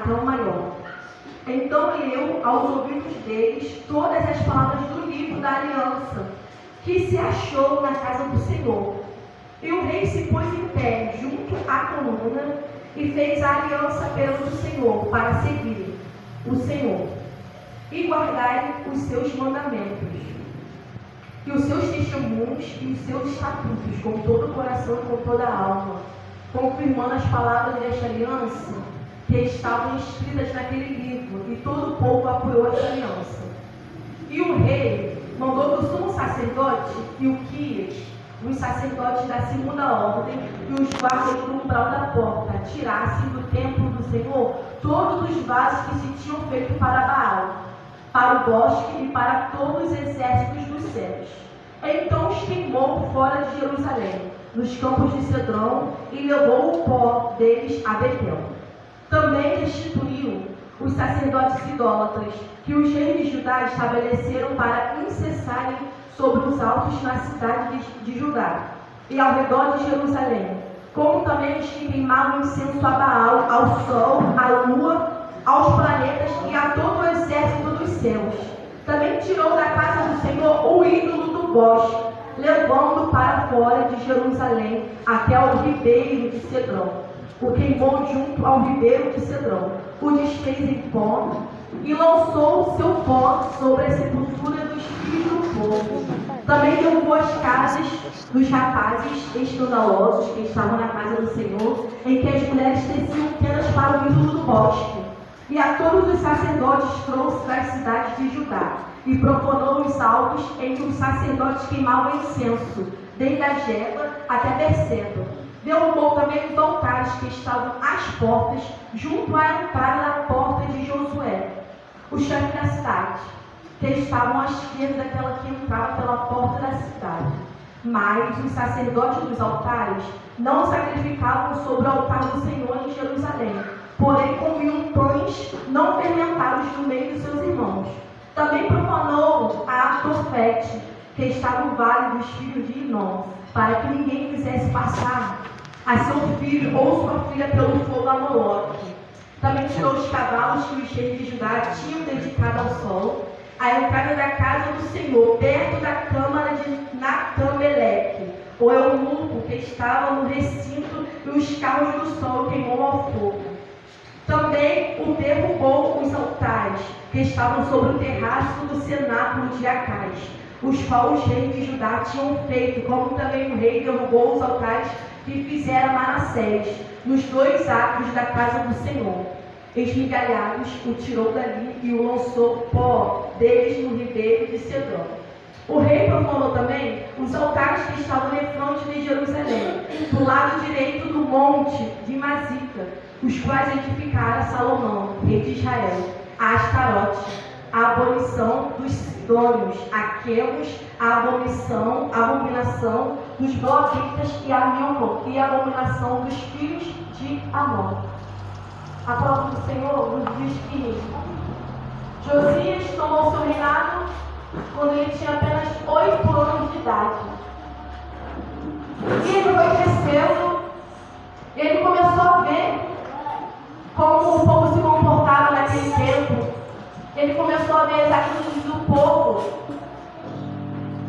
Arcão Maior. Então leu aos ouvidos deles todas as palavras do livro da aliança, que se achou na casa do Senhor. E o rei se pôs em pé junto à coluna e fez a aliança perante o Senhor, para seguir o Senhor e guardar os seus mandamentos, e os seus testemunhos e os seus estatutos, com todo o coração e com toda a alma, confirmando as palavras desta aliança que estavam escritas naquele livro, e todo o povo apoiou esta aliança. E o rei mandou que o sumo sacerdote e o Quias, os sacerdotes da segunda ordem e os guardas do umbral da porta, tirassem do templo do Senhor todos os vasos que se tinham feito para Baal, para o bosque e para todos os exércitos dos céus. Então os queimou fora de Jerusalém, nos campos de Cedrão, e levou o pó deles a Betel. Também destituiu os sacerdotes idólatras, que os reis de Judá estabeleceram para incessarem sobre os altos na cidade de Judá e ao redor de Jerusalém, como também os que queimavam incenso a Baal, ao sol, à lua, aos planetas e a todo o exército dos céus. Também tirou da casa do Senhor o ídolo do bosque, levando para fora de Jerusalém até ao ribeiro de Cedrão. O queimou junto ao ribeiro de Cedrão, o desfez em pó e lançou o seu pó sobre a sepultura dos filhos do povo. Também derrubou as casas dos rapazes escandalosos que estavam na casa do Senhor, em que as mulheres teciam tendas para o ídolo do bosque. E a todos os sacerdotes trouxe das cidades de Judá, e profanou os altos em que os sacerdotes queimavam incenso, desde a Geba até Berseba. Derrubou também os altares que estavam às portas, junto à entrada da porta de Josué, o chefe da cidade, que estavam à esquerda daquela que entrava pela porta da cidade. Mas os sacerdotes dos altares não sacrificavam sobre o altar do Senhor em Jerusalém, porém comiam pães não fermentados no meio de seus irmãos. Também profanou a Tofete, que está no vale dos filhos de Inom, para que ninguém quisesse passar a seu filho ou sua filha pelo fogo a Moloque. Também tirou os cavalos que os reis de Judá tinham dedicado ao sol, à entrada da casa do Senhor, perto da câmara de Natã-Meleque, o eunuco que estava no recinto, e os carros do sol queimou ao fogo. Também o derrubou os altares que estavam sobre o terraço do cenáculo de Acais, os quais os reis de Judá tinham feito, como também o rei derrubou os altares que fizera Manassés, nos 2 atos da casa do Senhor. Esmigalhados, o tirou dali e o lançou pó deles no ribeiro de Cedrão. O rei profanou também os altares que estavam defronte de Jerusalém, do lado direito do monte de Masica, os quais edificara Salomão, rei de Israel, a Astarote, a abolição dos sidônios, a Quemos, a abominação dos moabitas e a abominação dos filhos de Amon. A palavra do Senhor nos diz que Josias tomou seu reinado quando ele tinha apenas 8 anos de idade. E ele foi crescendo, ele começou a ver como o povo se comportava naquele tempo. Ele começou a ver as atitudes do povo.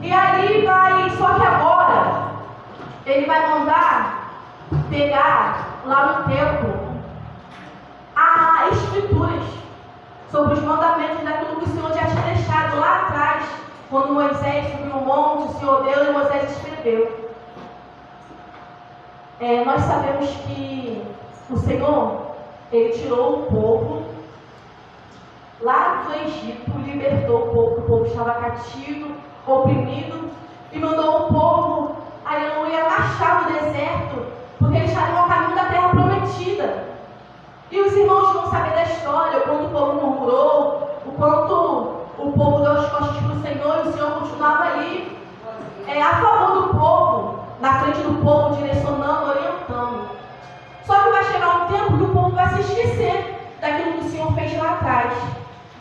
E aí só que agora, ele vai mandar pegar lá no templo as escrituras sobre os mandamentos daquilo que o Senhor já tinha deixado lá atrás, quando Moisés subiu no monte, o Senhor deu e Moisés escreveu. Nós sabemos que o Senhor, ele tirou o povo lá do Egito, libertou o povo estava cativo, oprimido, e mandou o povo, aleluia, marchar no deserto, porque eles estariam ao caminho da terra prometida. E os irmãos vão saber da história, o quanto o povo murmurou, o quanto o povo deu as costas para o Senhor, e o Senhor continuava ali, a favor do povo, na frente do povo, direcionando, orientando. Só que vai chegar um tempo que o povo vai se esquecer daquilo que o Senhor fez lá atrás.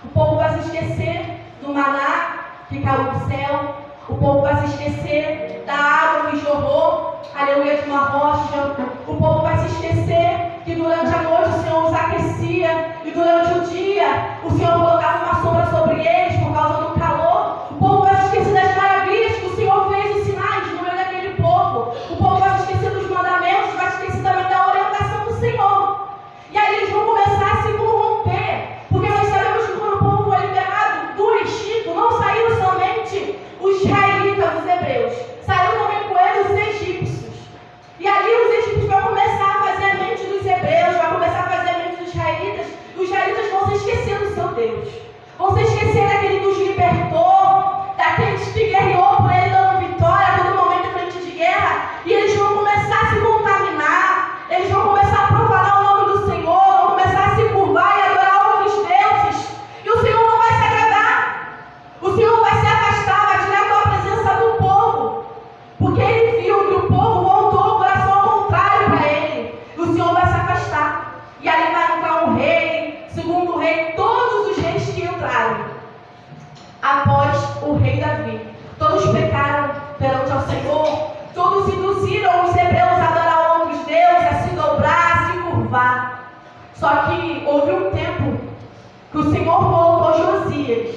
O povo vai se esquecer do maná que caiu do céu. O povo vai se esquecer da água que jorrou, aleluia, de uma rocha. O povo vai se esquecer que durante a noite o Senhor os aquecia e durante o dia o Senhor colocava uma sombra sobre eles por causa do calor. O povo vai se esquecer das maravilhas que o Senhor fez, os sinais no meio daquele povo. O povo vai se esquecer dos mandamentos, vai se esquecer também da orientação do Senhor. E aí eles vão começar a se corromper, porque nós sabemos que quando o povo foi liberado do Egito, não saíram somente os israelitas, os hebreus, saíram também com eles os egípcios. E ali os egípcios vão começar a fazer a mente dos hebreus, vão começar a fazer a mente dos israelitas, e os israelitas vão se esquecer do seu Deus. Vão se esquecer daquele que os libertou, daquele que guerreou por ele dando vitória a todo momento em frente de guerra, e eles vão começar a se contaminar, eles vão começar a profanar o nome do Senhor, vão começar a se curvar e adorar outros deuses, e o Senhor não vai se agradar, o Senhor vai se afastar, vai tirar a presença do povo, porque ele viu que o povo voltou o coração ao contrário para ele, e o Senhor vai se afastar, e ali vai entrar um rei, segundo o rei, todos os reis que entraram após o rei Davi, todos pecaram perante ao Senhor, todos induziram os hebreus a adorar outros deuses, a se dobrar, a se curvar. Só que houve um tempo que o Senhor colocou Josias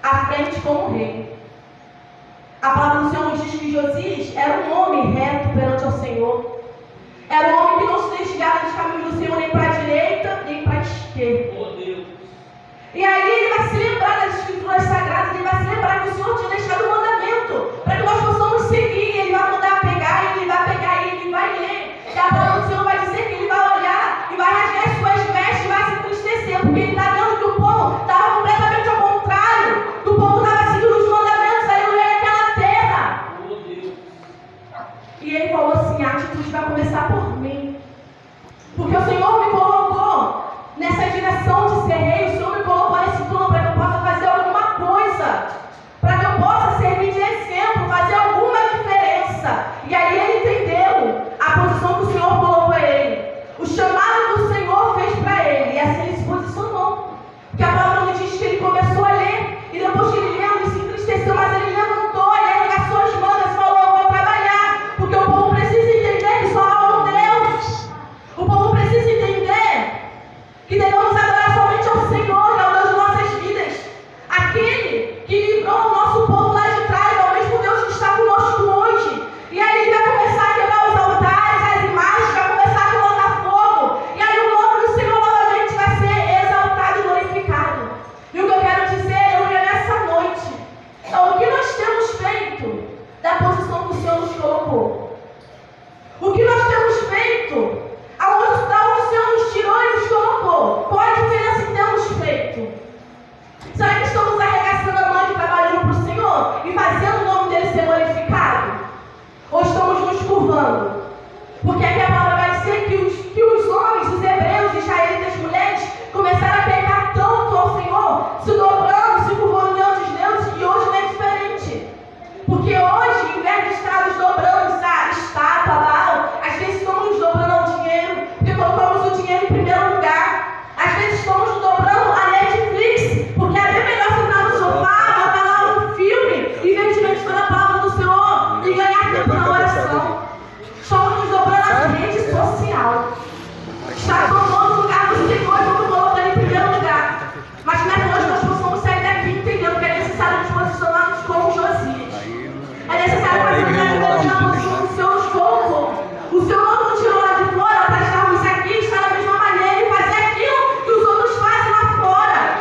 à frente como rei. A palavra do Senhor nos diz que Josias era um homem reto perante ao Senhor. Era um homem que não se desviava dos caminhos do Senhor nem para a direita, nem para a esquerda. Oh, Deus. E aí ele vai se lembrar das escrituras sagradas, ele vai se lembrar que o Senhor tinha deixado o mandamento para que nós possamos seguir. Ele vai mandar pegar, e ele vai pegar, e ele vai ler. E a palavra do Senhor vai dizer que ele vai olhar e vai rasgar as suas vestes e vai se entristecer, porque ele está vendo que o povo estava completamente ao contrário, que o povo estava seguindo os mandamentos, aleluia, naquela terra. Oh, Deus. E ele falou assim: a atitude vai começar por mim, porque o Senhor me colocou nessa direção de ser rei, o Senhor me colocou nesse trono para que eu possa fazer alguma coisa, para que eu possa servir de exemplo, fazer alguma diferença. E aí ele entendeu a posição que o Senhor colocou ele, o chamado que o Senhor fez para ele, e assim ele se posicionou. Porque a palavra nos diz que ele começou a ler, e depois que ele leu, ele se entristeceu, mas ele levantou, ele arregaçou as mangas e falou: eu vou trabalhar, porque o povo precisa entender que só há um Deus. O povo precisa entender que devemos adorar somente ao Senhor, que é o Deus de nossas vidas, aquele que livrou o nosso povo lá de trás, é o mesmo Deus que está conosco hoje. E aí ele vai começar a quebrar os altares, as imagens, vai começar a colocar fogo, e aí o nome do Senhor novamente vai ser exaltado e glorificado. E o que eu quero dizer, eu nessa noite, é o que nós temos feito da posição que o Senhor nos colocou. O que nós temos feito, da onde o Senhor nos tirou e nos colocou. Qual é a diferença que temos feito? Será que estamos arregaçando a mão e trabalhando para o Senhor e fazendo o nome dele ser glorificado? Ou estamos nos curvando? Porque aqui a palavra vai dizer que os homens, os hebreus, os israelitas, as mulheres, começaram a pecar tanto ao Senhor, se dobrando, se curvando diante dos deuses, e hoje não é diferente. Porque hoje, em vez de estar nos dobrando a estátua, a Baal, às vezes estamos nos dobrando ao dinheiro, porque colocamos o dinheiro em primeiro lugar. Às vezes estamos nos dobrando a Netflix, porque é bem melhor sentar no sofá, botar lá um filme, em vez de meditar a palavra do Senhor e ganhar tempo na oração. Estamos nos dobrando a rede social. Está tomando o lugar do Senhor e vamos colocando em primeiro lugar. Mas como é que nós possamos sair daqui entendendo que é necessário nos posicionarmos como Josias? É necessário fazer a posição que o Senhor nos colocou. O Senhor não nos tirou lá de fora para estarmos aqui e estar da mesma maneira e fazer aquilo que os outros fazem lá fora.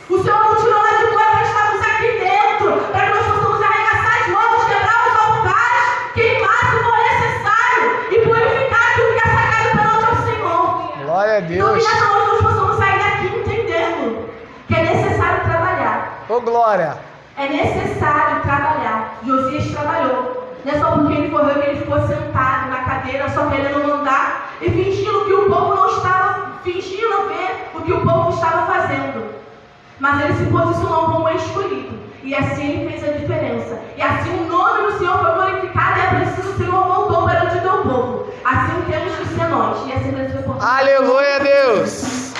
O Senhor não tirou lá de fora para estarmos aqui dentro, para que nós possamos arregaçar as mãos, quebrar os altares, queimar se for necessário e purificar aquilo que é sagrado perante ao Senhor. Glória a Deus. Então que nessa noite nós possamos sair daqui entendendo que é necessário trabalhar. Ô, glória. É necessário trabalhar. Josias trabalhou. Não é só porque ele foi rei que ele ficou sentado na cadeira só querendo mandar e fingindo que o povo não estava, fingindo ver o que o povo estava fazendo. Mas ele se posicionou como escolhido. E assim ele fez a diferença. E assim o nome do Senhor foi glorificado e a presença do Senhor voltou perante o teu povo. Assim temos que ser nós. E assim Deus vai portar. Aleluia, Deus.